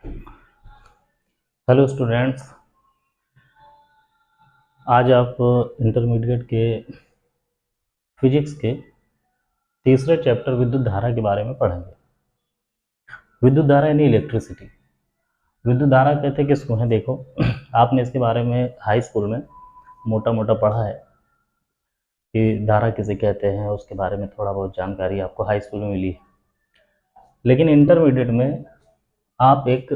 Hello students. आज आप intermediate के फिजिक्स के तीसरे चैप्टर विद्युत धारा के बारे में पढ़ेंगे। विद्युत धारा यानी इलेक्ट्रिसिटी। विद्युत धारा कहते किसको है? देखो, आपने इसके बारे में हाई स्कूल में मोटा मोटा पढ़ा है कि धारा किसे कहते हैं, उसके बारे में थोड़ा बहुत जानकारी आपको हाई स्कूल में मिली है। लेकिन इंटरमीडिएट में आप एक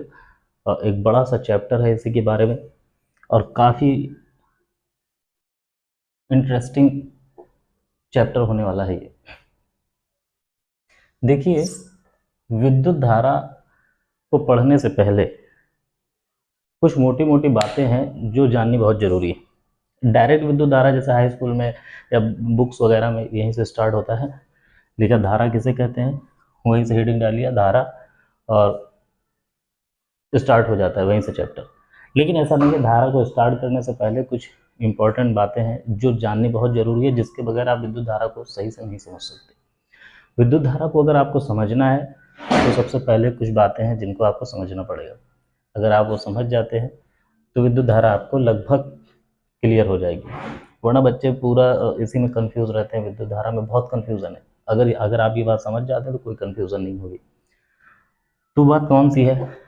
बड़ा सा चैप्टर है इसी के बारे में, और काफ़ी इंटरेस्टिंग चैप्टर होने वाला है ये। देखिए, विद्युत धारा को पढ़ने से पहले कुछ मोटी मोटी बातें हैं जो जाननी बहुत ज़रूरी है। डायरेक्ट विद्युत धारा जैसे हाई स्कूल में या बुक्स वगैरह में यहीं से स्टार्ट होता है, लिखा धारा किसे कहते हैं, वहीं से हेडिंग डालिए धारा और स्टार्ट हो जाता है वहीं से चैप्टर। लेकिन ऐसा नहीं है, धारा को स्टार्ट करने से पहले कुछ इंपॉर्टेंट बातें हैं जो जाननी बहुत ज़रूरी है, जिसके बगैर आप विद्युत धारा को सही से नहीं समझ सकते। विद्युत धारा को अगर आपको समझना है तो सबसे पहले कुछ बातें हैं जिनको आपको समझना पड़ेगा। अगर आप वो समझ जाते हैं तो विद्युत धारा आपको लगभग क्लियर हो जाएगी, वरना बच्चे पूरा इसी में कंफ्यूज रहते हैं। विद्युत धारा में बहुत कंफ्यूजन है। अगर आप ये बात समझ जाते हैं तो कोई कंफ्यूजन नहीं होगी। तो बात कौन सी है?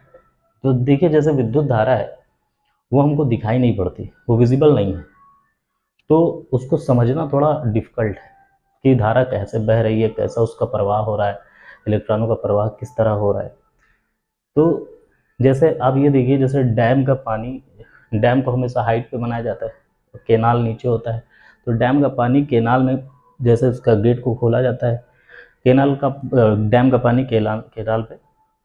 तो देखिए, जैसे विद्युत धारा है वो हमको दिखाई नहीं पड़ती, वो विजिबल नहीं है, तो उसको समझना थोड़ा डिफिकल्ट है कि धारा कैसे बह रही है, कैसा उसका प्रवाह हो रहा है, इलेक्ट्रॉनों का प्रवाह किस तरह हो रहा है। तो जैसे आप ये देखिए, जैसे डैम का पानी, डैम को हमेशा हाइट पे बनाया जाता है, केनाल नीचे होता है, तो डैम का पानी केनाल में जैसे उसका गेट को खोला जाता है, केनाल का डैम का पानी केनाल केनाल पे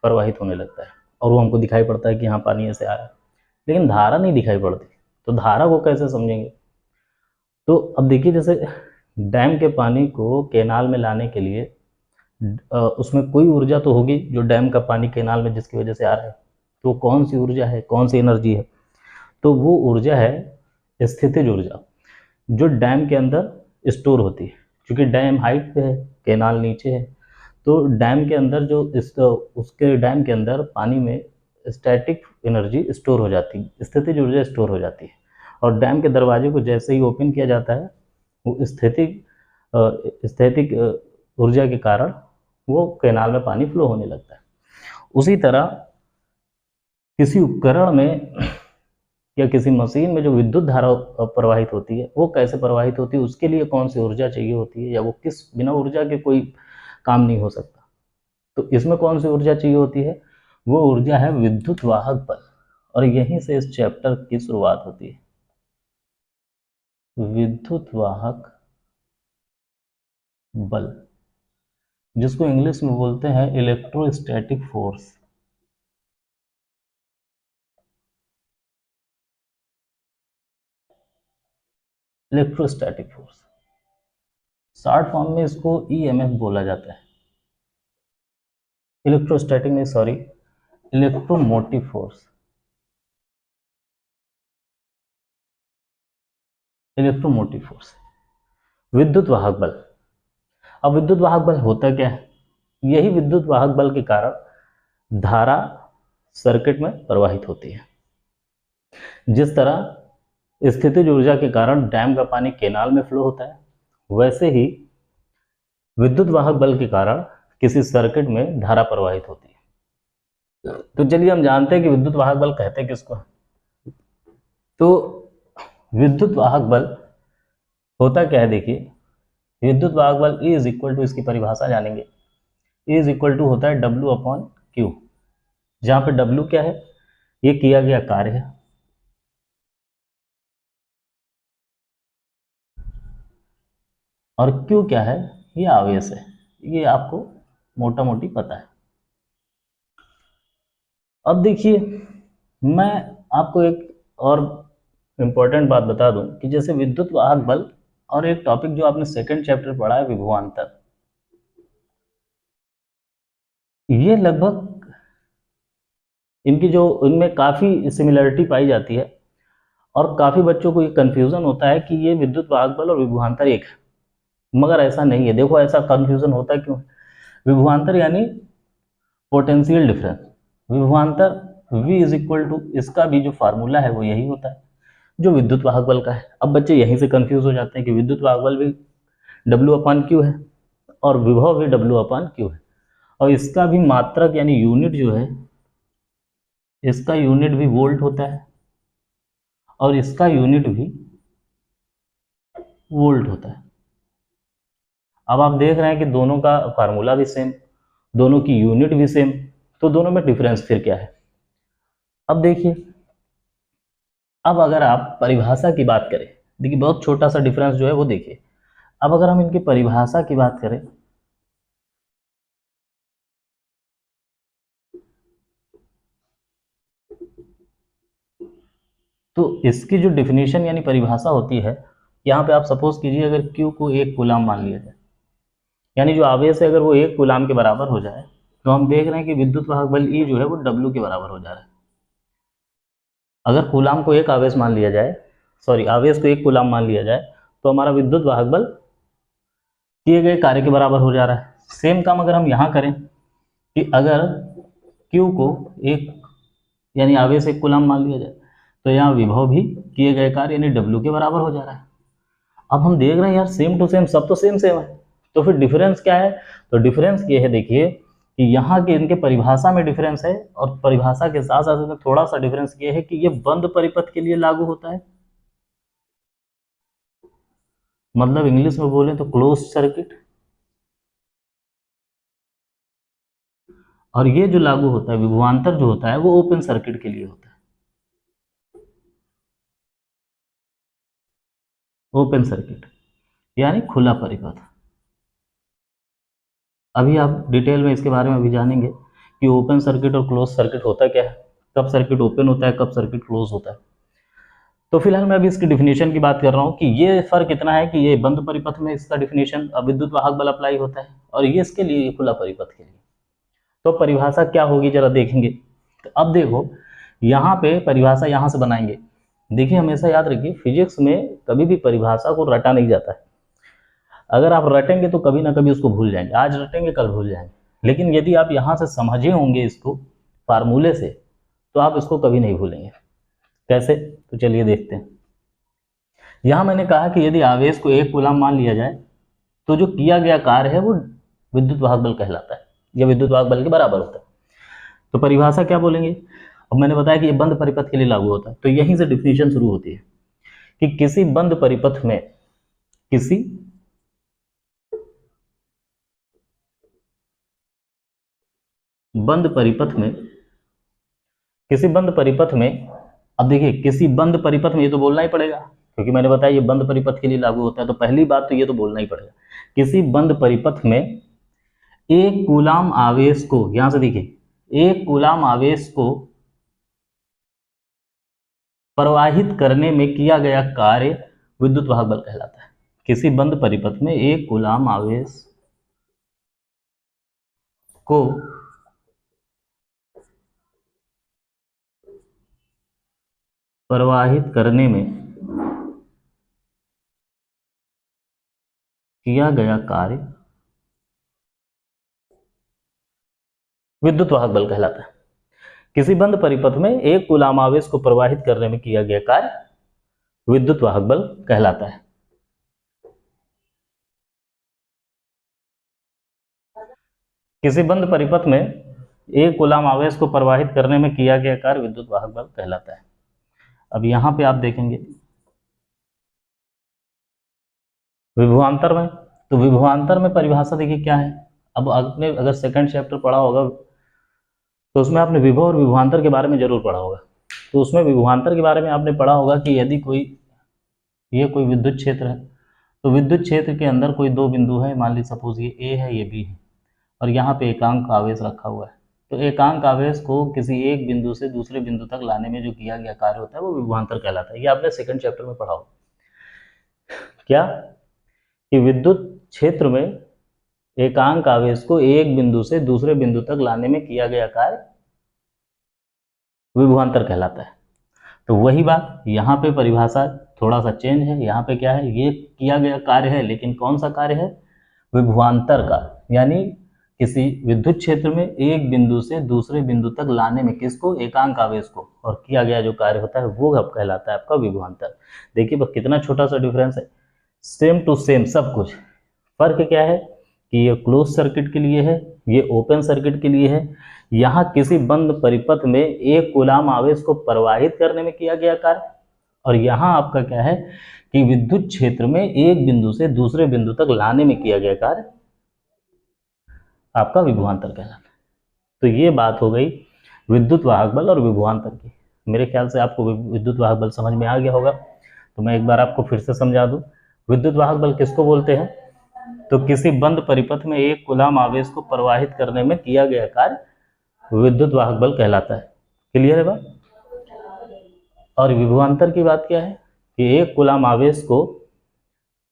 प्रवाहित होने लगता है और वो हमको दिखाई पड़ता है कि हाँ पानी ऐसे आ रहा है। लेकिन धारा नहीं दिखाई पड़ती, तो धारा को कैसे समझेंगे? तो अब देखिए, जैसे डैम के पानी को केनाल में लाने के लिए उसमें कोई ऊर्जा तो होगी जो डैम का पानी केनाल में जिसकी वजह से आ रहा है, तो कौन सी ऊर्जा है, कौन सी एनर्जी है? तो वो ऊर्जा है स्थितिज ऊर्जा, जो डैम के अंदर स्टोर होती है। क्योंकि डैम हाइट पे है, केनाल नीचे है, तो डैम के अंदर जो उसके डैम के अंदर पानी में स्टैटिक एनर्जी स्टोर हो जाती है, स्थितिज ऊर्जा स्टोर हो जाती है। और डैम के दरवाजे को जैसे ही ओपन किया जाता है, वो स्थैतिक ऊर्जा के कारण वो कैनाल में पानी फ्लो होने लगता है। उसी तरह किसी उपकरण में या किसी मशीन में जो विद्युत धारा प्रवाहित होती है, वो कैसे प्रवाहित होती है, उसके लिए कौन सी ऊर्जा चाहिए होती है, या वो किस बिना ऊर्जा के कोई काम नहीं हो सकता। तो इसमें कौन सी ऊर्जा चाहिए होती है? वो ऊर्जा है विद्युत वाहक बल, और यहीं से इस चैप्टर की शुरुआत होती है। विद्युत वाहक बल, जिसको इंग्लिश में बोलते हैं electrostatic force. Electrostatic force, short form में इसको ईएमएफ बोला जाता है। इलेक्ट्रोस्टैटिक नहीं, sorry, electromotive force, electromotive force, विद्युत वाहक बल। अब विद्युत वाहक बल होता क्या है? यही विद्युत वाहक बल के कारण धारा सर्किट में प्रवाहित होती है। जिस तरह स्थितिज ऊर्जा के कारण डैम का पानी केनाल में फ्लो होता है, वैसे ही विद्युत वाहक बल के कारण किसी सर्किट में धारा प्रवाहित होती है। तो चलिए हम जानते हैं कि विद्युत वाहक बल कहते हैं किसको। तो विद्युत वाहक बल होता क्या है? देखिए, विद्युत वाहक बल E इज इक्वल टू, इसकी परिभाषा जानेंगे। E इज इक्वल टू होता है W अपॉन Q, जहां पे W क्या है? ये किया गया कार्य है, और Q क्या है? ये आवेश है। ये आपको मोटा मोटी पता है। अब देखिए, मैं आपको एक और इम्पोर्टेंट बात बता दूं कि जैसे विद्युत वाहक बल और एक टॉपिक जो आपने सेकंड चैप्टर पढ़ा है, विभवांतर, ये लगभग इनमें काफ़ी सिमिलरिटी पाई जाती है, और काफ़ी बच्चों को ये कन्फ्यूज़न होता है कि ये विद्युत वाहक बल और विभवांतर एक है, मगर ऐसा नहीं है। देखो, ऐसा कन्फ्यूज़न होता क्यों? विभवांतर यानी पोटेंशियल डिफरेंस, विभवांतर V इज इक्वल टू, इसका भी जो फार्मूला है वो यही होता है जो विद्युत वाहक बल का है। अब बच्चे यहीं से कंफ्यूज हो जाते हैं कि विद्युत वाहक बल भी W/Q है और विभव भी W/Q है, और इसका भी मात्रक यानी यूनिट जो है, इसका यूनिट भी वोल्ट होता है और इसका यूनिट भी वोल्ट होता है। अब आप देख रहे हैं कि दोनों का फार्मूला भी सेम, दोनों की यूनिट भी सेम, तो दोनों में डिफरेंस फिर क्या है। अब देखिए, अब अगर आप परिभाषा की बात करें, देखिए बहुत छोटा सा डिफरेंस जो है वो देखिए। अब अगर हम इनकी परिभाषा की बात करें, तो इसकी जो डिफिनीशन यानी परिभाषा होती है, यहाँ पे आप सपोज कीजिए अगर Q को 1 कूलाम मान लिया जाए, यानी जो आवेश है अगर वो 1 कूलाम के बराबर हो जाए, तो हम देख रहे हैं कि विद्युत वाहक बल E जो है वो W के बराबर हो जा रहा है। अगर कूलाम को 1 आवेश मान लिया जाए, सॉरी आवेश को 1 कूलाम मान लिया जाए, तो हमारा विद्युत वाहक बल किए गए कार्य के बराबर हो जा रहा है। सेम काम अगर हम यहाँ करें कि अगर Q को 1 यानी आवेश 1 कूलाम मान लिया जाए, तो यहाँ विभव भी किए गए कार्य यानी W के बराबर हो जा रहा है। अब हम देख रहे हैं यार सेम टू सेम, सब तो सेम सेम है, तो फिर डिफरेंस क्या है। तो डिफरेंस ये है, देखिए कि यहाँ के इनके परिभाषा में डिफरेंस है, और परिभाषा के साथ साथ में थोड़ा सा डिफरेंस ये है कि ये बंद परिपथ के लिए लागू होता है, मतलब इंग्लिश में बोले तो क्लोज सर्किट, और ये जो लागू होता है विभवांतर जो होता है वो ओपन सर्किट के लिए होता है, ओपन सर्किट यानी खुला परिपथ। अभी आप डिटेल में इसके बारे में भी जानेंगे कि ओपन सर्किट और क्लोज सर्किट होता क्या है, कब सर्किट ओपन होता है, कब सर्किट क्लोज होता है। तो फिलहाल मैं अभी इसकी डिफिनेशन की बात कर रहा हूँ कि ये फर्क इतना है कि ये बंद परिपथ में इसका डिफिनेशन विद्युत वाहक बल अप्लाई होता है, और ये इसके लिए ये खुला परिपथ के लिए। तो परिभाषा क्या होगी जरा देखेंगे। तो अब देखो यहाँ पे परिभाषा यहाँ से बनाएंगे। देखिए हमेशा याद रखिए फिजिक्स में कभी भी परिभाषा को रटा नहीं जाता है, अगर आप रटेंगे तो कभी ना कभी उसको भूल जाएंगे, आज रटेंगे कल भूल जाएंगे, लेकिन यदि आप यहाँ से समझे होंगे इसको फार्मूले से, तो आप इसको कभी नहीं भूलेंगे। कैसे, तो चलिए देखते हैं। यहाँ मैंने कहा कि यदि आवेश को 1 कूलाम मान लिया जाए, तो जो किया गया कार्य है वो विद्युत वाहक बल कहलाता है, या विद्युत वाहक बल के बराबर होता है। तो परिभाषा क्या बोलेंगे, अब मैंने बताया कि ये बंद परिपथ के लिए लागू होता है, तो यहीं से डिफिनीशन शुरू होती है कि किसी बंद परिपथ में, किसी बंद परिपथ में, किसी बंद परिपथ में, अब देखिए किसी बंद परिपथ में, ये तो बोलना ही पड़ेगा क्योंकि मैंने बताया ये बंद परिपथ के लिए लागू होता है, तो पहली बात तो ये तो बोलना ही पड़ेगा। किसी बंद परिपथ में 1 कूलाम आवेश को, यहां से देखिए 1 कूलाम आवेश को प्रवाहित करने में किया गया कार्य विद्युत वाहक बल कहलाता है। किसी बंद परिपथ में 1 कूलाम आवेश को प्रवाहित करने में किया गया कार्य विद्युत वाहक बल कहलाता है। किसी बंद परिपथ में 1 कूलाम आवेश को प्रवाहित करने में किया गया कार्य विद्युत वाहक बल कहलाता है। किसी बंद परिपथ में 1 कूलाम आवेश को प्रवाहित करने में किया गया कार्य विद्युत वाहक बल कहलाता है। अब यहाँ पे आप देखेंगे विभवांतर में, तो विभवांतर में परिभाषा देखिए क्या है। अब आपने अगर सेकंड चैप्टर पढ़ा होगा तो उसमें आपने विभव और विभवांतर के बारे में जरूर पढ़ा होगा। तो उसमें विभवांतर के बारे में आपने पढ़ा होगा कि यदि कोई, ये कोई विद्युत क्षेत्र है, तो विद्युत क्षेत्र के अंदर कोई 2 बिंदु है, मान ली सपोज ये ए है ये बी है, और यहाँ पे एकांक आवेश रखा हुआ है। तो एकांक आवेश को किसी एक बिंदु से दूसरे बिंदु तक लाने में जो किया गया कार्य होता है वो विभवांतर कहलाता है। ये आपने सेकंड चैप्टर में पढ़ा होगा क्या, कि विद्युत क्षेत्र में एकांक आवेश को एक बिंदु से दूसरे बिंदु तक लाने में किया गया कार्य विभवांतर कहलाता है। तो वही बात यहाँ पे परिभाषा थोड़ा सा चेंज है। यहाँ पे क्या है, ये किया गया कार्य है, लेकिन कौन सा कार्य है, विभवांतर का, यानी किसी विद्युत क्षेत्र में एक बिंदु से दूसरे बिंदु तक लाने में किसको, एकांक आवेश को, और किया गया जो कार्य होता है वो अब कहलाता है आपका विभवांतर। देखिए बस कितना छोटा सा डिफरेंस है, सेम टू सेम सब कुछ। फर्क क्या है कि ये क्लोज सर्किट के लिए है, ये ओपन सर्किट के लिए है। यहाँ किसी बंद परिपथ में एक कूलाम आवेश को प्रवाहित करने में किया गया कार्य, और यहाँ आपका क्या है कि विद्युत क्षेत्र में एक बिंदु से दूसरे बिंदु तक लाने में किया गया कार्य आपका विभवांतर कहलाता है। तो ये बात हो गई विद्युत वाहक बल और विभवांतर की। मेरे ख्याल से आपको विद्युत वाहक बल समझ में आ गया होगा, तो मैं एक बार आपको फिर से समझा दूं। विद्युत वाहक बल किसको बोलते हैं, तो किसी बंद परिपथ में एक कूलाम आवेश को प्रवाहित करने में किया गया कार्य विद्युत वाहक बल कहलाता है। क्लियर है बात। और विभवांतर की बात क्या है कि एक कूलाम आवेश को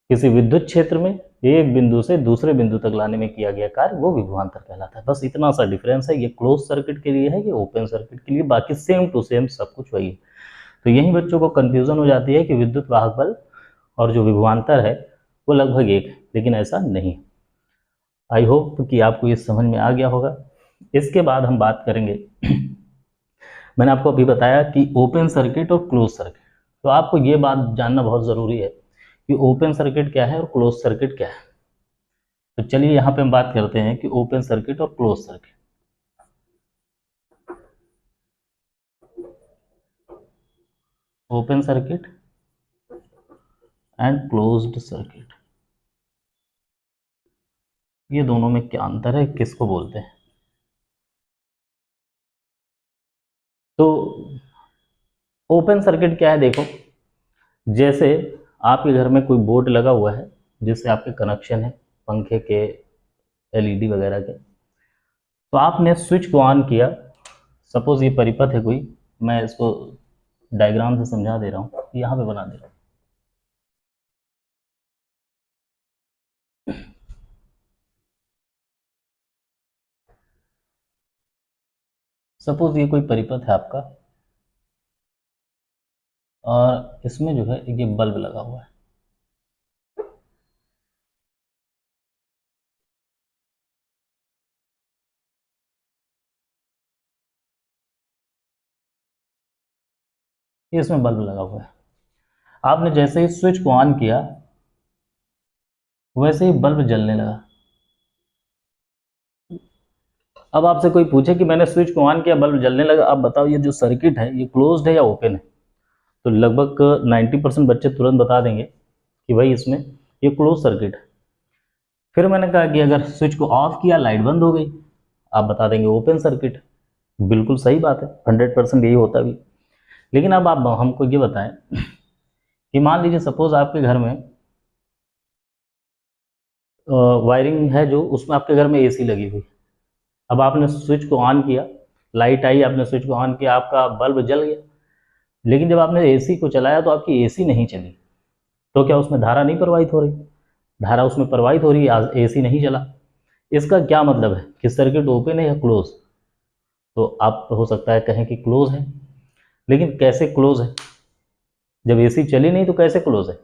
किसी विद्युत क्षेत्र में एक बिंदु से दूसरे बिंदु तक लाने में किया गया कार्य वो विभवांतर कहलाता है। बस इतना सा डिफरेंस है, ये क्लोज सर्किट के लिए है, ये ओपन सर्किट के लिए, बाकी सेम टू सेम सब कुछ वही है। तो यही बच्चों को कंफ्यूजन हो जाती है कि विद्युत वाहक बल और जो विभवांतर है वो लगभग एक है, लेकिन ऐसा नहीं। आई होप कि आपको ये समझ में आ गया होगा। इसके बाद हम बात करेंगे मैंने आपको अभी बताया कि ओपन सर्किट और क्लोज सर्किट, तो आपको ये बात जानना बहुत ज़रूरी है कि ओपन सर्किट क्या है और क्लोज सर्किट क्या है। तो चलिए यहाँ पे हम बात करते हैं कि ओपन सर्किट और close circuit. Open circuit and closed circuit, ये दोनों में क्या अंतर है, किसको बोलते हैं। तो ओपन सर्किट क्या है, देखो जैसे आपके घर में कोई बोर्ड लगा हुआ है जिससे आपके कनेक्शन है पंखे के, एलईडी वगैरह के, तो आपने स्विच को ऑन किया। सपोज ये परिपथ है कोई, मैं इसको डायग्राम से समझा दे रहा हूँ, यहाँ पे बना दे रहा हूँ। सपोज ये कोई परिपथ है आपका और इसमें जो है ये बल्ब लगा हुआ है। इसमें बल्ब लगा हुआ है, आपने जैसे ही स्विच को ऑन किया वैसे ही बल्ब जलने लगा। अब आपसे कोई पूछे कि मैंने स्विच को ऑन किया बल्ब जलने लगा, आप बताओ ये जो सर्किट है ये क्लोज्ड है या ओपन है, तो लगभग 90% बच्चे तुरंत बता देंगे कि भाई इसमें ये क्लोज सर्किट है। फिर मैंने कहा कि अगर स्विच को ऑफ किया लाइट बंद हो गई, आप बता देंगे ओपन सर्किट। बिल्कुल सही बात है, 100% यही होता भी। लेकिन अब आप हमको ये बताएं कि मान लीजिए सपोज आपके घर में वायरिंग है जो उसमें आपके घर में एसी लगी हुई, अब आपने स्विच को ऑन किया, लाइट आई, आपने स्विच को ऑन किया, आपका बल्ब जल गया, लेकिन जब आपने एसी को चलाया तो आपकी एसी नहीं चली, तो क्या उसमें धारा नहीं प्रवाहित हो रही? धारा उसमें प्रवाहित हो रही है, एसी नहीं चला। इसका क्या मतलब है कि सर्किट ओपन है या क्लोज? तो आप हो सकता है कहें कि क्लोज है, लेकिन कैसे क्लोज है? जब एसी चली नहीं तो कैसे क्लोज है?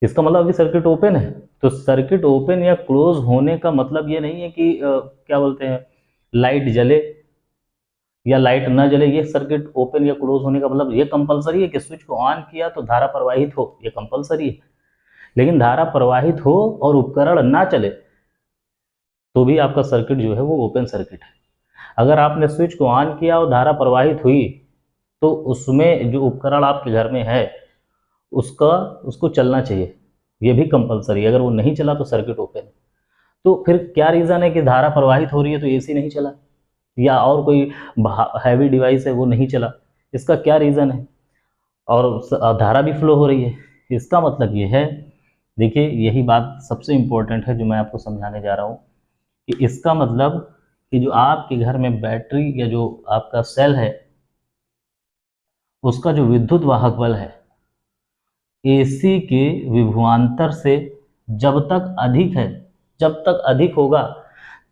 इसका मतलब अभी सर्किट ओपन है। तो सर्किट ओपन या क्लोज होने का मतलब ये नहीं है कि क्या बोलते हैं, लाइट जले या लाइट ना जले, ये सर्किट ओपन या क्लोज होने का मतलब ये कंपलसरी है कि स्विच को ऑन किया तो धारा प्रवाहित हो, ये कंपलसरी है। लेकिन धारा प्रवाहित हो और उपकरण ना चले तो भी आपका सर्किट जो है वो ओपन सर्किट है। अगर आपने स्विच को ऑन किया और धारा प्रवाहित हुई तो उसमें जो उपकरण आपके घर में है उसको चलना चाहिए, ये भी कंपलसरी है। अगर वो नहीं चला तो सर्किट ओपन है। तो फिर क्या रीज़न है कि धारा प्रवाहित हो रही है तो एसी नहीं चला, या और कोई हैवी डिवाइस है वो नहीं चला, इसका क्या रीज़न है? और धारा भी फ्लो हो रही है, इसका मतलब ये है, देखिए यही बात सबसे इम्पोर्टेंट है जो मैं आपको समझाने जा रहा हूँ, कि इसका मतलब कि जो आपके घर में बैटरी या जो आपका सेल है उसका जो विद्युत वाहक बल है एसी के विभवांतर से जब तक अधिक है, जब तक अधिक होगा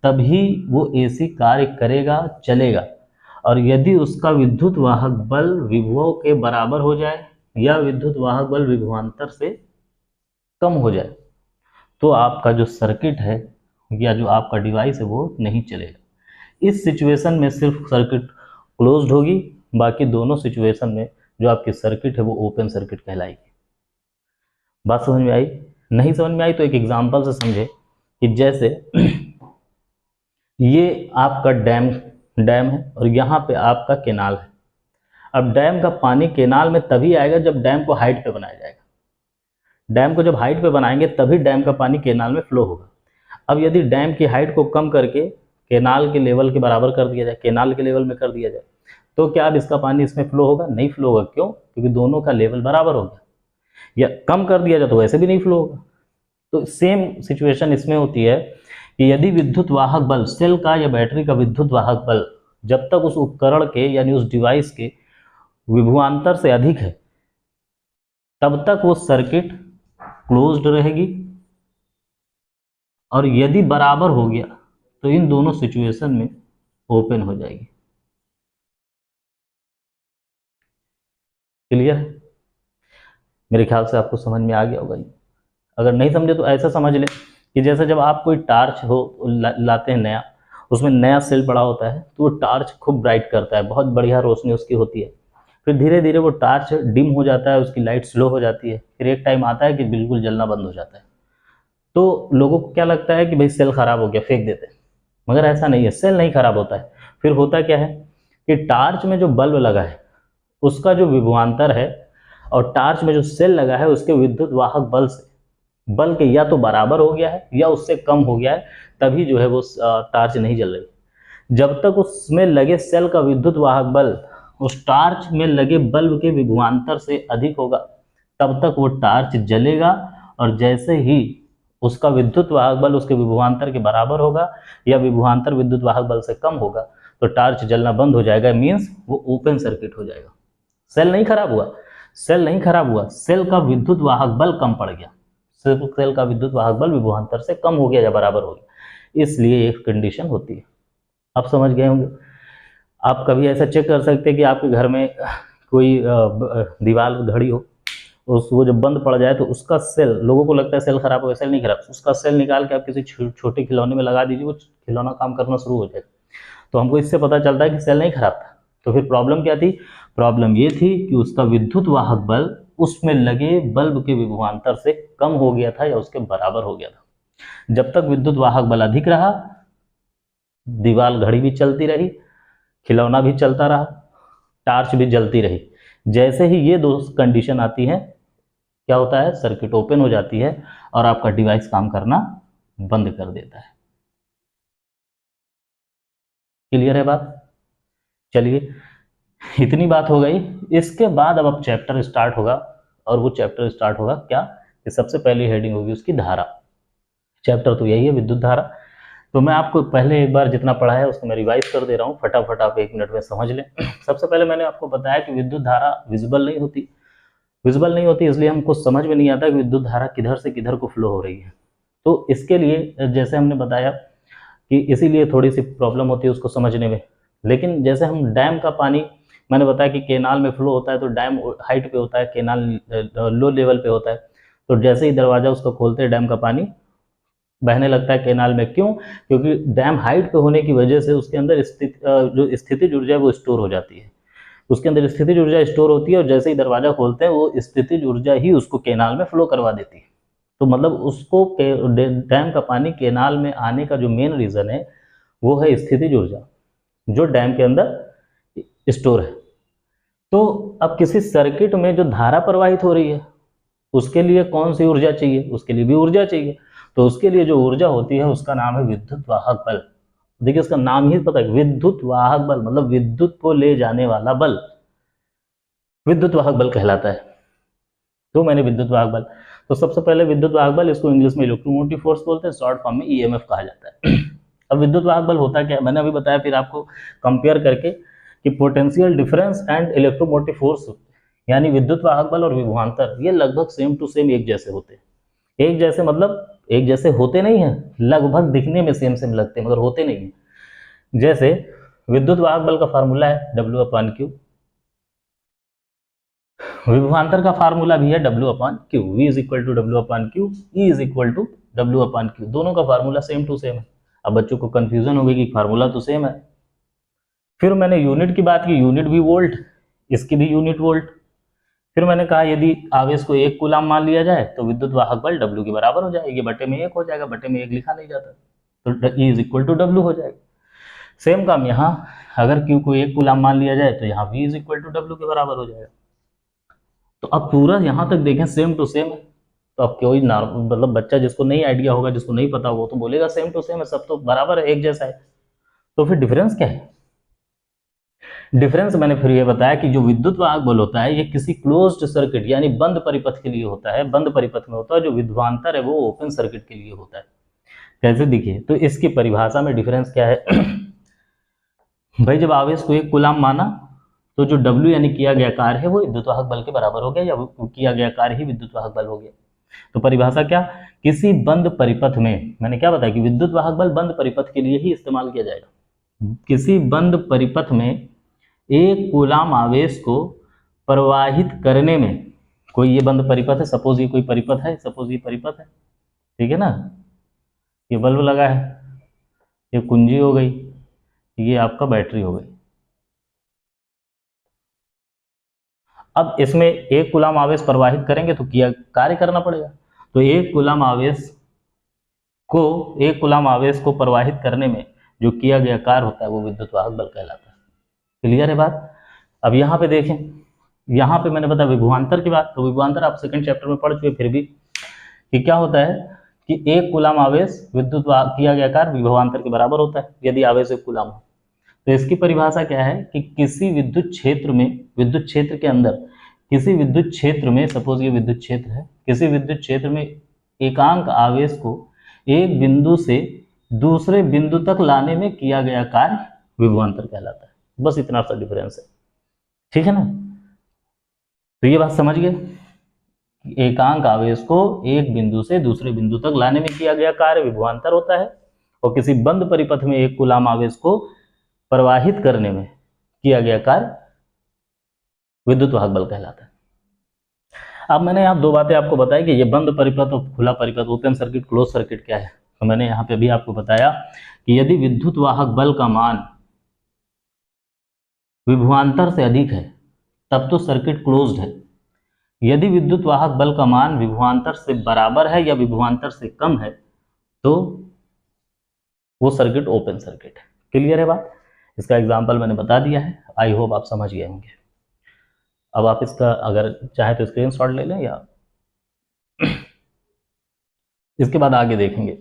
तभी वो एसी कार्य करेगा, चलेगा। और यदि उसका विद्युत वाहक बल विभव के बराबर हो जाए या विद्युत वाहक बल विभवांतर से कम हो जाए तो आपका जो सर्किट है या जो आपका डिवाइस है वो नहीं चलेगा। इस सिचुएशन में सिर्फ सर्किट क्लोज्ड होगी, बाकी दोनों सिचुएशन में जो आपकी सर्किट है वो ओपन सर्किट कहलाएगी। बात समझ में आई? नहीं समझ में आई तो एक एग्जांपल से समझे कि जैसे ये आपका डैम है और यहाँ पे आपका केनाल है। अब डैम का पानी केनाल में तभी आएगा जब डैम को हाइट पे बनाया जाएगा। डैम को जब हाइट पे बनाएंगे तभी डैम का पानी केनाल में फ्लो होगा। अब यदि डैम की हाइट को कम करके केनाल के लेवल के बराबर कर दिया जाए, केनाल के लेवल में कर दिया जाए, तो क्या अब इसका पानी इसमें फ्लो होगा? नहीं फ्लो होगा। क्यों? क्योंकि दोनों का लेवल बराबर हो गया। या कम कर दिया जाए तो वैसे भी नहीं फ्लो होगा। तो सेम सिचुएशन इसमें होती है कि यदि विद्युत वाहक बल, सेल का या बैटरी का विद्युत वाहक बल जब तक उस उपकरण के यानी उस डिवाइस के विभवांतर से अधिक है तब तक वो सर्किट क्लोज्ड रहेगी, और यदि बराबर हो गया तो इन दोनों सिचुएशन में ओपन हो जाएगी। क्लियर है? मेरे ख्याल से आपको समझ में आ गया होगा। अगर नहीं समझे तो ऐसा समझ लें कि जैसे जब आप कोई टार्च हो लाते हैं नया, उसमें नया सेल पड़ा होता है तो वो टार्च खूब ब्राइट करता है, बहुत बढ़िया रोशनी उसकी होती है। फिर धीरे धीरे वो टार्च डिम हो जाता है, उसकी लाइट स्लो हो जाती है, फिर एक टाइम आता है कि बिल्कुल जलना बंद हो जाता है। तो लोगों को क्या लगता है कि भाई सेल खराब हो गया, फेंक देते हैं। मगर ऐसा नहीं है, सेल नहीं खराब होता है। फिर होता क्या है कि टार्च में जो बल्ब लगा है उसका जो विभवांतर है और टार्च में जो सेल लगा है उसके विद्युत वाहक बल के या तो बराबर हो गया है या उससे कम हो गया है, तभी जो है वो टार्च नहीं जल रही। जब तक उसमें लगे सेल का विद्युत वाहक बल उस टार्च में लगे बल्ब के विभवांतर से अधिक होगा तब तक वो टार्च जलेगा, और जैसे ही उसका विद्युत वाहक बल उसके विभवांतर के बराबर होगा या विभवांतर विद्युत वाहक बल से कम होगा तो टार्च जलना बंद हो जाएगा, मीन्स वो ओपन सर्किट हो जाएगा। सेल नहीं खराब हुआ, सेल नहीं खराब हुआ, सेल का विद्युत वाहक बल कम पड़ गया, सेल का विद्युत वाहक बल विभवांतर से कम हो गया या बराबर हो गया, इसलिए एक कंडीशन होती है। आप समझ गए होंगे। आप कभी ऐसा चेक कर सकते हैं कि आपके घर में कोई दीवार घड़ी हो, वो जब बंद पड़ जाए तो उसका सेल, लोगों को लगता है सेल खराब हो गया, सेल नहीं खराब, उसका सेल निकाल के आप किसी छोटे खिलौने में लगा दीजिए, वो खिलौना काम करना शुरू हो जाएगा। तो हमको इससे पता चलता है कि सेल नहीं खराब था। तो फिर प्रॉब्लम क्या थी? प्रॉब्लम ये थी कि उसका विद्युत वाहक बल उसमें लगे बल्ब के विभवांतर से कम हो गया था या उसके बराबर हो गया था। जब तक विद्युत वाहक बल अधिक रहा, दीवार घड़ी भी चलती रही, खिलौना भी चलता रहा, टार्च भी जलती रही। जैसे ही ये दो कंडीशन आती हैं, क्या होता है? सर्किट ओपन हो जाती है और आपका डिवाइस काम करना बंद कर देता है। क्लियर है बात? चलिए, इतनी बात हो गई। इसके बाद अब चैप्टर स्टार्ट होगा, और वो चैप्टर स्टार्ट होगा क्या कि सबसे पहली हेडिंग होगी उसकी धारा। चैप्टर तो यही है, विद्युत धारा। तो मैं आपको पहले एक बार जितना पढ़ा है उसको मैं रिवाइज कर दे रहा हूँ, फटाफट आप 1 मिनट में समझ लें। सबसे पहले मैंने आपको बताया कि विद्युत धारा विजिबल नहीं होती। विजिबल नहीं होती इसलिए हमको समझ में नहीं आता कि विद्युत धारा किधर से किधर को फ्लो हो रही है। तो इसके लिए जैसे हमने बताया कि इसीलिए थोड़ी सी प्रॉब्लम होती है उसको समझने में। लेकिन जैसे हम डैम का पानी, मैंने बताया कि केनाल में फ्लो होता है तो डैम हाइट पे होता है, केनाल लो लेवल पे होता है। तो जैसे ही दरवाज़ा उसको खोलते हैं डैम का पानी बहने लगता है केनाल में। क्यों? क्योंकि डैम हाइट पे होने की वजह से उसके अंदर जो स्थितिज ऊर्जा है वो स्टोर हो जाती है। उसके अंदर स्थितिज ऊर्जा स्टोर होती है और जैसे ही दरवाज़ा खोलते हैं वो स्थितिज ऊर्जा ही उसको केनाल में फ्लो करवा देती है। तो मतलब उसको डैम का पानी केनाल में आने का जो मेन रीज़न है वो है स्थितिज ऊर्जा जो डैम के अंदर स्टोर है। तो अब किसी सर्किट में जो धारा प्रवाहित हो रही है उसके लिए कौन सी ऊर्जा चाहिए? उसके लिए भी ऊर्जा चाहिए। तो उसके लिए जो ऊर्जा होती है उसका नाम है विद्युत वाहक बल। देखिए उसका नाम ही पता है, विद्युत वाहक बल, मतलब विद्युत को ले जाने वाला बल विद्युत वाहक बल कहलाता है। तो मैंने विद्युत वाहक बल, तो सबसे पहले विद्युत वाहक बल, इसको इंग्लिश में इलेक्ट्रोमोटिव फोर्स बोलते हैं, शॉर्ट फॉर्म में ईएमएफ कहा जाता है। अब विद्युत वाहक बल होता क्या है मैंने अभी बताया, फिर आपको कंपेयर करके कि potential difference and electromotive force, यानी विद्युत वाहक बल और विभवांतर ये लगभग सेम टू सेम एक जैसे होते हैं। एक जैसे मतलब एक जैसे होते नहीं है, लगभग दिखने में सेम सेम लगते हैं मगर होते नहीं है। जैसे विद्युत वाहक बल का फार्मूला है W/Q, विभवांतर का फार्मूला भी है W/Q, V = W/Q, E = W अपान क्यू, दोनों का फार्मूला सेम टू सेम है। अब बच्चों को कंफ्यूजन होगी कि फार्मूला तो सेम है। फिर मैंने यूनिट की बात की, यूनिट भी वोल्ट, इसकी भी यूनिट वोल्ट। फिर मैंने कहा यदि आवेश को 1 कूलाम मान लिया जाए तो विद्युत वाहक बल डब्ल्यू के बराबर हो जाएगी, बटे में 1 हो जाएगा, बटे में 1 लिखा नहीं जाता, तो E is equal to W हो जाएगा। सेम काम यहाँ, अगर क्यू को 1 कूलाम मान लिया जाए तो यहाँ V is equal to W के बराबर हो जाएगा। तो अब पूरा यहाँ तक देखें सेम टू सेम है, तो अब कोई मतलब बच्चा जिसको नहीं आइडिया होगा, जिसको नहीं पता होगा, तो बोलेगा सेम टू सेम है, सब तो बराबर है, एक जैसा है। तो फिर डिफरेंस क्या है? डिफरेंस मैंने फिर ये बताया कि जो विद्युत वाहक बल होता है ये किसी क्लोज्ड सर्किट यानी बंद परिपथ के लिए होता है, बंद परिपथ में होता है। जो विभवांतर है वो ओपन सर्किट के लिए होता है। कैसे देखिए, तो इसकी परिभाषा में डिफरेंस क्या है भाई जब आवेश को 1 कूलाम माना तो जो W यानी किया गया कार्य है वो विद्युत वाहक बल के बराबर हो गया, या किया गया कार्य ही विद्युत वाहक बल हो गया। तो परिभाषा क्या, किसी बंद परिपथ में, मैंने क्या बताया कि विद्युत वाहक बल बंद परिपथ के लिए ही इस्तेमाल किया जाएगा। किसी बंद परिपथ में 1 कूलाम आवेश को प्रवाहित करने में, कोई ये बंद परिपथ है, सपोज ये कोई परिपथ है, सपोज ये परिपथ है, ठीक है ना, ये बल्ब लगा है, ये कुंजी हो गई, ये आपका बैटरी हो गई। अब इसमें 1 कूलाम आवेश प्रवाहित करेंगे तो किया कार्य करना पड़ेगा। तो 1 कूलाम आवेश को प्रवाहित करने में जो किया गया कार्य होता है वो विद्युत वाहक बल कहलाता है। क्लियर है बात? अब यहाँ पे देखें, यहाँ पे मैंने बताया विभवांतर की बात, तो विभवांतर आप सेकंड चैप्टर में पढ़ चुके, फिर भी कि क्या होता है कि 1 कूलाम आवेश विद्युत वाहक किया गया कार्य विभवांतर के बराबर होता है यदि आवेश 1 कूलाम हो। तो इसकी परिभाषा क्या है कि किसी विद्युत क्षेत्र में, विद्युत क्षेत्र के अंदर, किसी विद्युत क्षेत्र में, सपोज ये विद्युत क्षेत्र है, किसी विद्युत क्षेत्र में एकांक आवेश को एक बिंदु से दूसरे बिंदु तक लाने में किया गया कार्य विभवांतर कहलाता है। बस इतना सा डिफरेंस है, ठीक है ना। तो ये बात समझ गए, एकांक आवेश को एक बिंदु से दूसरे बिंदु तक लाने में किया गया कार्य विभवांतर होता है, और किसी बंद परिपथ में 1 कूलाम आवेश को प्रवाहित करने में किया गया कार्य विद्युत वाहक बल कहलाता है। अब मैंने यहाँ 2 बातें आपको बताई कि ये बंद परिपथ और खुला परिपथ, ओपन सर्किट, क्लोज सर्किट क्या है। तो मैंने यहाँ पे भी आपको बताया कि यदि विद्युत वाहक बल का मान विभवांतर से अधिक है तब तो सर्किट क्लोज्ड है। यदि विद्युत वाहक बल का मान विभवांतर से बराबर है या विभवांतर से कम है तो वो सर्किट ओपन सर्किट है। क्लियर है बात? इसका एग्जाम्पल मैंने बता दिया है, आई होप आप समझ गए होंगे। अब आप इसका अगर चाहे तो स्क्रीनशॉट ले लें या इसके बाद आगे देखेंगे।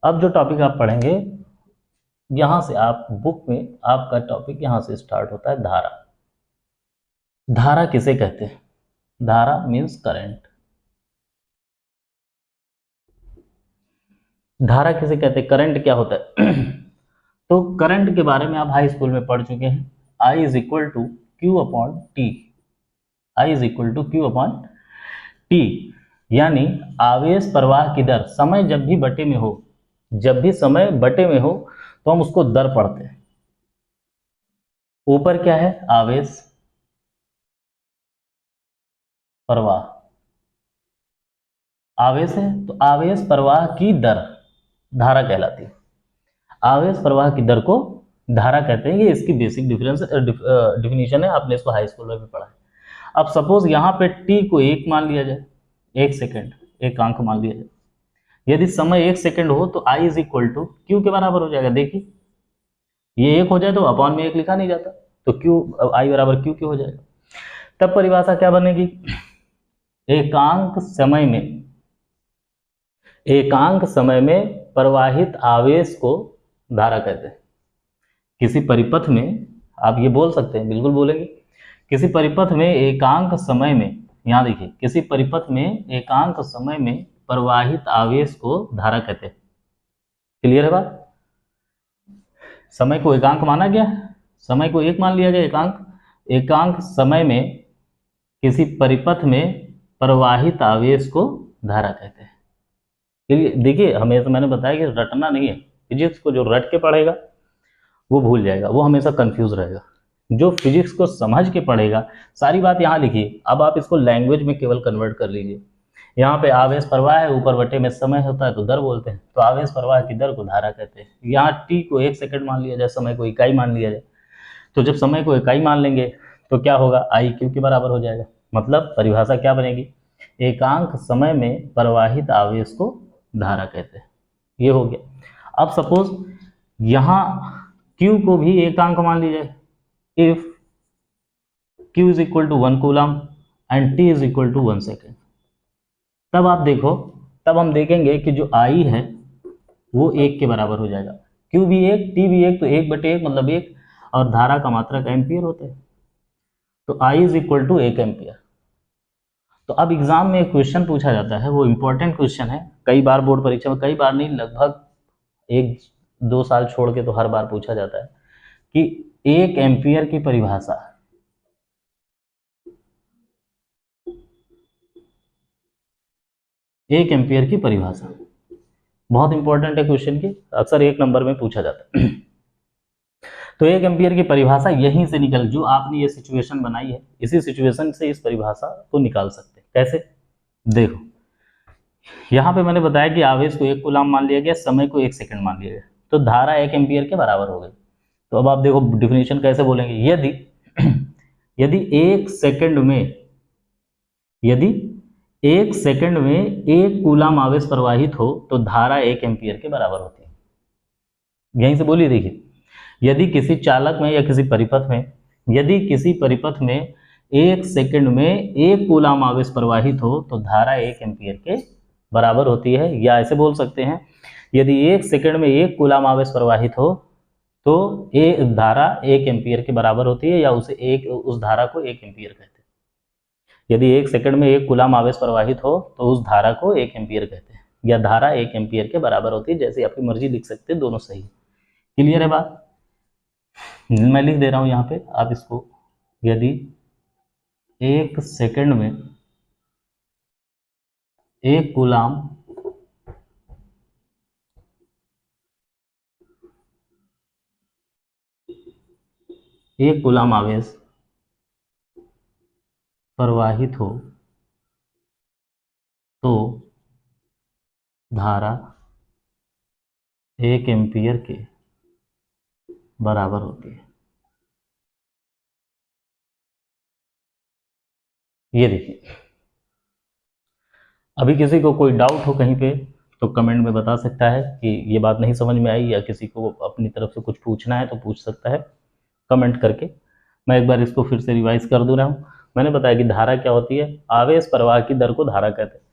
अब जो टॉपिक आप पढ़ेंगे, यहां से आप बुक में आपका टॉपिक यहां से स्टार्ट होता है, धारा। धारा किसे कहते हैं? धारा मीन्स करंट। धारा किसे कहते हैं? करंट क्या होता है? तो करंट के बारे में आप हाई स्कूल में पढ़ चुके हैं, I is equal to Q upon T. I is equal to Q upon T, यानी आवेश प्रवाह की दर समय जब भी बटे में हो, जब भी समय बटे में हो तो हम उसको दर पढ़ते हैं। ऊपर क्या है? आवेश प्रवाह, आवेश है तो आवेश प्रवाह की दर धारा कहलाती है। आवेश प्रवाह की दर को धारा कहते हैं। ये इसकी बेसिक डिफिनीशन है, आपने इसको हाई स्कूल में भी पढ़ा है। अब सपोज यहाँ पे t को 1 मान लिया जाए, 1 सेकेंड, एक अंक मान लिया जाए। यदि समय 1 सेकेंड हो तो I is equal to Q के बराबर हो जाएगा। देखिए ये 1 हो जाए तो अपॉन में 1 लिखा नहीं जाता, तो क्यू I बराबर क्यू हो जाएगा। तब परिभाषा क्या बनेगी? एकांक समय में प्रवाहित आवेश को धारा कहते हैं। किसी परिपथ में, आप ये बोल सकते हैं, बिल्कुल बोलेंगे, किसी परिपथ में एकांक समय में, यहाँ देखिए, किसी परिपथ में एकांक समय में प्रवाहित आवेश को धारा कहते हैं। क्लियर है बात? समय को एकांक माना गया, समय को एक मान लिया गया, एकांक समय में किसी परिपथ में प्रवाहित आवेश को धारा कहते हैं। देखिए हमेशा मैंने बताया कि रटना नहीं है, फिजिक्स को जो रट के पढ़ेगा वो भूल जाएगा, वो हमेशा कंफ्यूज रहेगा। जो फिजिक्स को समझ के पढ़ेगा, सारी बात यहाँ लिखिए। अब आप इसको लैंग्वेज में केवल कन्वर्ट कर लीजिए। यहाँ पे आवेश प्रवाह है, ऊपर बटे में समय होता है तो दर बोलते हैं, तो आवेश प्रवाह की दर को धारा कहते हैं। यहाँ टी को 1 सेकंड मान लिया जाए, समय को इकाई मान लिया जाए, तो जब समय को इकाई मान लेंगे तो क्या होगा, आई क्यू के बराबर हो जाएगा। मतलब परिभाषा क्या बनेगी, एकांक समय में प्रवाहित आवेश को धारा कहते हैं। ये हो गया। अब सपोज यहाँ Q को भी एकांक मान लीजिए, if Q is equal to 1 coulomb and T is equal to 1 second, तब आप देखो, तब हम देखेंगे कि जो I है वो 1 के बराबर हो जाएगा। Q भी 1, T भी 1, तो 1/1 मतलब 1, और धारा का मात्रक एम्पियर होता है, तो I is equal to 1 ampere. तो अब एग्जाम में एक क्वेश्चन पूछा जाता है, वो इंपॉर्टेंट क्वेश्चन है, कई बार बोर्ड परीक्षा में, कई बार नहीं, लगभग 1-2 साल छोड़ के तो हर बार पूछा जाता है कि 1 एम्पियर की परिभाषा, 1 एम्पियर की परिभाषा बहुत इंपॉर्टेंट है क्वेश्चन की, अक्सर 1 नंबर में पूछा जाता है। तो 1 एम्पियर की परिभाषा यहीं से निकल, जो आपने ये सिचुएशन बनाई है, इसी सिचुएशन से इस परिभाषा को निकाल सकते हैं। कैसे, देखो यहाँ पे मैंने बताया कि आवेश को 1 कूलम मान लिया गया, समय को 1 सेकंड मान लिया गया, तो धारा 1 एम्पियर के बराबर हो गई। तो अब आप देखो डिफिनीशन कैसे बोलेंगे, यदि 1 सेकंड में 1 कूलम आवेश प्रवाहित हो तो धारा 1 एम्पियर के बराबर होती है। यहीं से बोलिए, देखिए, यदि किसी चालक में या किसी परिपथ में, यदि किसी परिपथ में 1 सेकंड में 1 कूलम आवेश प्रवाहित हो तो धारा 1 एम्पियर के बराबर होती है। या ऐसे बोल सकते हैं, यदि 1 सेकंड में 1 कूलम आवेश प्रवाहित हो तो धारा 1 एम्पियर के बराबर होती है, या उस धारा को 1 एम्पियर कहते हैं। यदि 1 सेकंड में 1 कूलम आवेश प्रवाहित हो तो उस धारा को 1 एम्पियर कहते हैं, या धारा 1 एम्पियर के बराबर होती है। जैसे आपकी मर्जी लिख सकते हैं, दोनों सही। क्लियर है बात, मैं लिख दे रहा हूं यहाँ पे, आप इसको, यदि 1 सेकंड में 1 कूलम आवेश प्रवाहित हो तो धारा 1 एम्पियर के बराबर होती है। ये देखिए, अभी किसी को कोई डाउट हो कहीं पे तो कमेंट में बता सकता है कि ये बात नहीं समझ में आई, या किसी को अपनी तरफ से कुछ पूछना है तो पूछ सकता है कमेंट करके। मैं एक बार इसको फिर से रिवाइज कर दूं रहा हूँ। मैंने बताया कि धारा क्या होती है, आवेश प्रवाह की दर को धारा कहते हैं।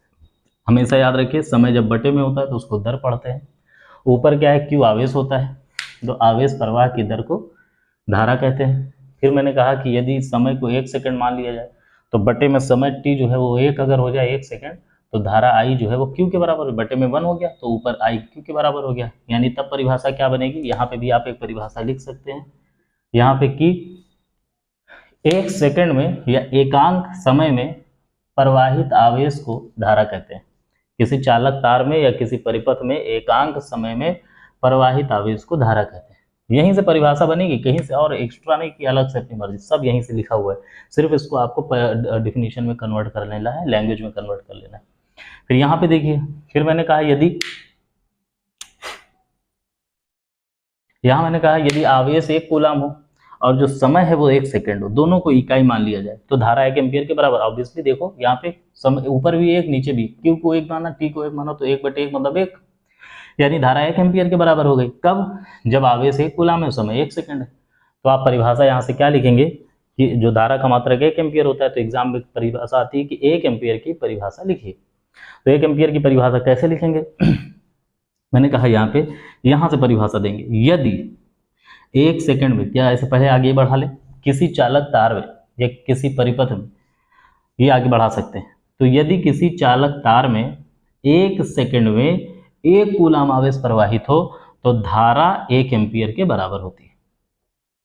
हमेशा याद रखिए, समय जब बटे में होता है तो उसको दर पढ़ते हैं। ऊपर क्या है, क्यू आवेश होता है, तो आवेश प्रवाह की दर को धारा कहते हैं। फिर मैंने कहा कि यदि समय को 1 सेकंड मान लिया जाए तो बटे में समय टी जो है वो 1 अगर हो जाए 1 सेकंड, तो धारा आई जो है वो क्यू के बराबर, बटे में 1 हो गया तो ऊपर आई क्यू के बराबर हो गया। यानी तब परिभाषा क्या बनेगी, यहाँ पे भी आप एक परिभाषा लिख सकते हैं यहाँ पे कि 1 सेकंड में या एकांक समय में प्रवाहित आवेश को धारा कहते हैं। किसी चालक तार में या किसी परिपथ में एकांक समय में प्रवाहित आवेश को धारा कहते हैं। यहीं से परिभाषा बनेगी, कहीं से और एक्स्ट्रा नहीं कि अलग से अपनी मर्जी, सब यहीं से लिखा हुआ है। सिर्फ इसको आपको डिफिनीशन में कन्वर्ट कर लेना है, लैंग्वेज में कन्वर्ट कर लेना है। फिर यहाँ पे देखिए, फिर मैंने कहा यदि आवेश 1 कूलम हो और जो समय है वो 1 सेकंड हो, दोनों को इकाई मान लिया जाए तो धारा 1 एम्पियर के बराबर। ऑब्वियसली देखो यहाँ पे समय ऊपर भी 1 नीचे भी, Q को 1 माना, T को 1 माना, तो 1/1 मतलब 1, यानी धारा 1 एम्पियर के बराबर हो गई। कब, जब आवेश 1 कूलम है, समय 1 सेकंड है। तो आप परिभाषा यहाँ से क्या लिखेंगे कि जो धारा का मात्रक 1 एम्पियर होता है, तो एग्जाम में परिभाषा आती है कि 1 एम्पियर की परिभाषा लिखिए। तो 1 एम्पियर की परिभाषा कैसे लिखेंगे मैंने कहा यहाँ से परिभाषा देंगे, यदि 1 सेकंड में, क्या ऐसे पहले आगे बढ़ा ले, किसी चालक तार में या किसी परिपथ में, ये आगे बढ़ा सकते हैं, तो यदि किसी चालक तार में 1 सेकंड में 1 कूलम आवेश प्रवाहित हो तो धारा 1 एम्पियर के बराबर होती है।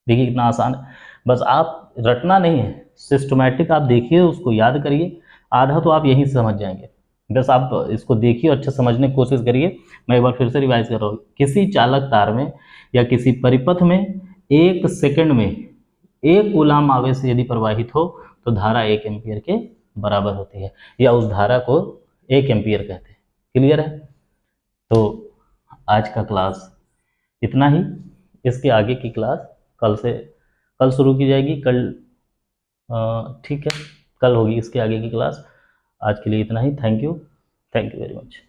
देखिए कितना आसान है, बस आप रटना नहीं है, सिस्टमैटिक आप देखिए, उसको याद करिए, आधा तो आप यहीं से समझ जाएंगे। बस आप इसको देखिए और अच्छे समझने की कोशिश करिए। मैं एक बार फिर से रिवाइज कर रहा हूँ, किसी चालक तार में या किसी परिपथ में 1 सेकंड में 1 कूलाम आवेश यदि प्रवाहित हो तो धारा 1 एम्पियर के बराबर होती है, या उस धारा को 1 एम्पियर कहते हैं। क्लियर है? तो आज का क्लास इतना ही। इसके आगे की क्लास कल शुरू की जाएगी। कल ठीक है, कल होगी इसके आगे की क्लास। आज के लिए इतना ही। Thank you very much.